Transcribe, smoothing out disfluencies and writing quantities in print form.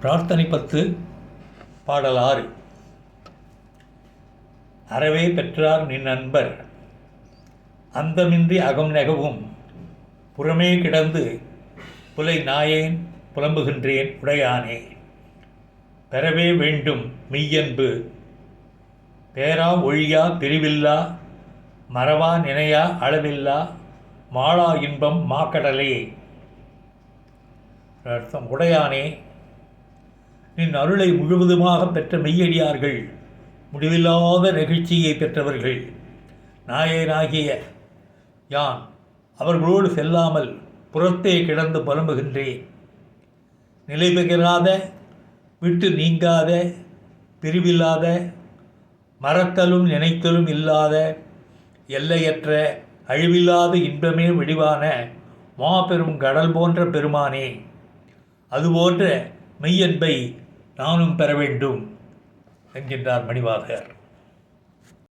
பிரார்த்தனை 10 பாடல் 6. அறவே பெற்றார் நின் அன்பர் அந்தமின்றி அகம் நெகவும் புறமே கிடந்து புலை நாயேன் புலம்புகின்றேன் உடையானே. பெறவே வேண்டும் மெய்யன்பு பேரா ஒழியா பிரிவில்லா மறவா நினையா அளவில்லா மாளா இன்பம் மாக்கடலே. அர்த்தம், உடையானே, நின் அருளை முழுவதுமாக பெற்ற மெய்யடியார்கள் முடிவில்லாத நெகிழ்ச்சியை பெற்றவர்கள். நாயனாகிய யான் அவர்களோடு செல்லாமல் புறத்தே கிடந்து புலம்புகின்றேன். நிலை பெறாத, விட்டு நீங்காத, பிரிவில்லாத, மறத்தலும் நினைத்தலும் இல்லாத, எல்லையற்ற அழிவில்லாத இன்பமே வடிவான மாபெரும் கடல் போன்ற பெருமானே. அதுபோன்ற மெய்யன்பை நானும் பெற வேண்டும் என்கின்றார் மணிவாசகர்.